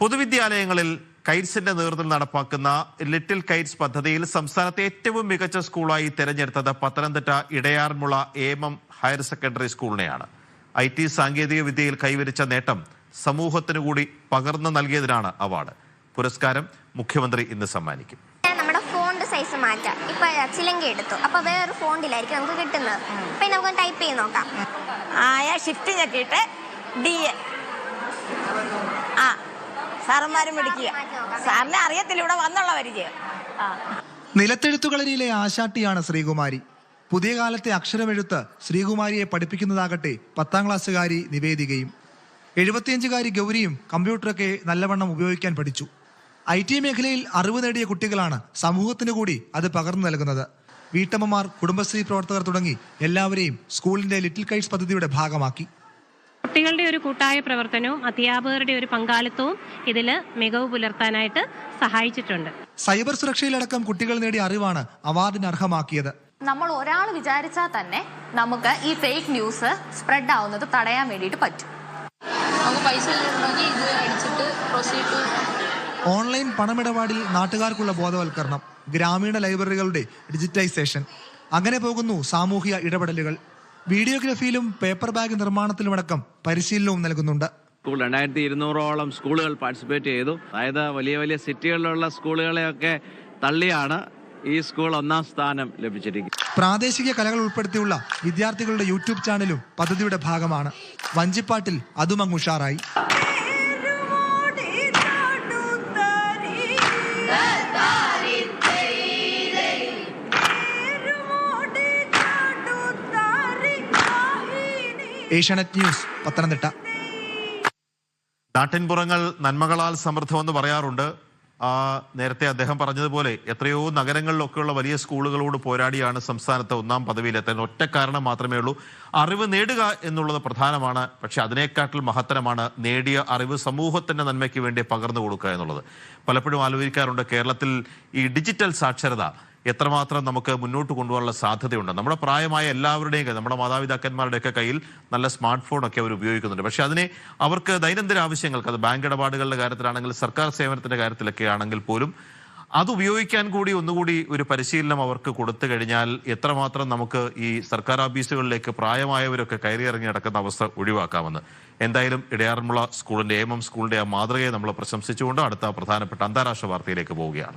പൊതുവിദ്യാലയങ്ങളിൽ കൈറ്റ്സിന്റെ നേതൃത്വത്തിൽ നടപ്പാക്കുന്ന little Kites പദ്ധതിയിൽ സംസ്ഥാനത്തെ ഏറ്റവും മികച്ച സ്കൂളായി തെരഞ്ഞെടുത്തത് പത്തനംതിട്ട ഇടയാർമുള ഏമം ഹയർ സെക്കൻഡറി സ്കൂളിനെയാണ്. IT സാങ്കേതിക വിദ്യയിൽ കൈവരിച്ച നേട്ടം സമൂഹത്തിനു കൂടി പകർന്നു നൽകിയതിനാണ് അവാർഡ്. പുരസ്കാരം മുഖ്യമന്ത്രി ഇന്ന് സമ്മാനിക്കും. നമ്മുടെ ഫോണ്ട് സൈസ് മാറ്റാം. ഇപ്പൊ ചിലങ്ക എടുത്തു, അപ്പൊ വേറൊരു ഫോണ്ടിലായിരിക്കും നമുക്ക് കിട്ടുന്നത്. ഇപ്പൊ നമുക്ക് ടൈപ്പ് ചെയ്ത് നോക്കാം. ഷിഫ്റ്റ് ഞെക്കിയിട്ട് DA സാറന്മാരും പിടിക്കുക. സാറിനെ അറിയത്തില്ല, ഇവിടെ വന്നുള്ള പരിചയം. നിലത്തെഴുത്തുകളരിയിലെ ആശാട്ടിയാണ് ശ്രീകുമാരി. പുതിയ കാലത്തെ അക്ഷരമെഴുത്ത് ശ്രീകുമാരിയെ പഠിപ്പിക്കുന്നതാകട്ടെ 10ാം ക്ലാസ്സുകാരി നിവേദികയും. 75കാരി ഗൗരിയും കമ്പ്യൂട്ടറൊക്കെ നല്ലവണ്ണം ഉപയോഗിക്കാൻ പഠിച്ചു. IT മേഖലയിൽ അറിവ് നേടിയ കുട്ടികളാണ് സമൂഹത്തിനു കൂടി അത് പകർന്നു നൽകുന്നത്. വീട്ടമ്മമാർ, കുടുംബശ്രീ പ്രവർത്തകർ തുടങ്ങി എല്ലാവരെയും സ്കൂളിന്റെ ലിറ്റിൽ കൈറ്റ്സ് പദ്ധതിയുടെ ഭാഗമാക്കി. കുട്ടികളുടെ ഒരു കൂട്ടായ പ്രവർത്തനവും അധ്യാപകരുടെ ഒരു പങ്കാളിത്തവും ഇതിൽ മികവ് പുലർത്താനായിട്ട് സഹായിച്ചിട്ടുണ്ട്. സൈബർ സുരക്ഷയിലടക്കം കുട്ടികൾ നേടിയ അറിവാണ് അവാർഡിന് അർഹമാക്കിയത്. നമ്മൾ ഒരാൾ വിചാരിച്ചാൽ തന്നെ നമുക്ക് ഈ ഫേക്ക് ന്യൂസ് സ്പ്രെഡ് ആവുന്നത് തടയാൻ വേണ്ടിയിട്ട് പറ്റും. ഓൺലൈൻ പണമിടപാടിൽ നാട്ടുകാർക്കുള്ള ബോധവൽക്കരണം, ഗ്രാമീണ ലൈബ്രറികളുടെ ഡിജിറ്റൈസേഷൻ, അങ്ങനെ പോകുന്നു സാമൂഹിക ഇടപെടലുകൾ. വീഡിയോഗ്രാഫിയിലും പേപ്പർ ബാഗ് നിർമ്മാണത്തിലുമടക്കം പരിശീലനവും നൽകുന്നുണ്ട്. 2200ഓളം സ്കൂളുകൾ പാർട്ടിസിപ്പേറ്റ് ചെയ്തു. അതായത് വലിയ വലിയ സിറ്റികളിലുള്ള സ്കൂളുകളെയൊക്കെ തള്ളിയാണ് ഈ സ്കൂൾ 1ാം സ്ഥാനം ലഭിച്ചിരിക്കുന്നത്. പ്രാദേശിക കലകൾ ഉൾപ്പെടുത്തിയുള്ള വിദ്യാർത്ഥികളുടെ യൂട്യൂബ് ചാനലും പദ്ധതിയുടെ ഭാഗമാണ്. വഞ്ചിപ്പാട്ടിൽ അതും അങ്ങ് ഉഷാറായി. ഏഷ്യാനെറ്റ് ന്യൂസ്, പത്തനംതിട്ട. നാട്ടിൻപുറങ്ങൾ നന്മകളാൽ സമൃദ്ധമെന്ന് പറയാറുണ്ട്. നേരത്തെ അദ്ദേഹം പറഞ്ഞതുപോലെ എത്രയോ നഗരങ്ങളിലൊക്കെയുള്ള വലിയ സ്കൂളുകളോട് പോരാടിയാണ് സംസ്ഥാനത്ത് 1ാം പദവിയിലെത്താൻ. ഒറ്റ കാരണം മാത്രമേ ഉള്ളൂ, അറിവ് നേടുക എന്നുള്ളത് പ്രധാനമാണ്. പക്ഷെ അതിനേക്കാട്ടിൽ മഹത്തരമാണ് നേടിയ അറിവ് സമൂഹത്തിന്റെ നന്മയ്ക്ക് വേണ്ടി പകർന്നു കൊടുക്കുക എന്നുള്ളത്. പലപ്പോഴും ആലോചിക്കാറുണ്ട്, കേരളത്തിൽ ഈ ഡിജിറ്റൽ സാക്ഷരത എത്രമാത്രം നമുക്ക് മുന്നോട്ട് കൊണ്ടുപോകാനുള്ള സാധ്യതയുണ്ട്. നമ്മുടെ പ്രായമായ എല്ലാവരുടെയും, നമ്മുടെ മാതാപിതാക്കന്മാരുടെയൊക്കെ കയ്യിൽ നല്ല സ്മാർട്ട് ഫോണൊക്കെ അവർ ഉപയോഗിക്കുന്നുണ്ട്. പക്ഷെ അതിനെ അവർക്ക് ദൈനംദിന ആവശ്യങ്ങൾക്ക്, അത് ബാങ്ക് ഇടപാടുകളുടെ കാര്യത്തിലാണെങ്കിൽ, സർക്കാർ സേവനത്തിന്റെ കാര്യത്തിലൊക്കെ ആണെങ്കിൽ പോലും അത് ഉപയോഗിക്കാൻ കൂടി ഒന്നുകൂടി ഒരു പരിശീലനം അവർക്ക് കൊടുത്തു കഴിഞ്ഞാൽ എത്രമാത്രം നമുക്ക് ഈ സർക്കാർ ഓഫീസുകളിലേക്ക് പ്രായമായവരൊക്കെ കയറിയിറങ്ങി നടക്കുന്ന അവസ്ഥ ഒഴിവാക്കാമെന്ന്. എന്തായാലും ഇടയാർമുള സ്കൂളിന്റെ, ഏമം സ്കൂളിന്റെ ആ മാതൃകയെ നമ്മൾ പ്രശംസിച്ചുകൊണ്ട് അടുത്ത പ്രധാനപ്പെട്ട അന്താരാഷ്ട്ര വാർത്തയിലേക്ക് പോവുകയാണ്.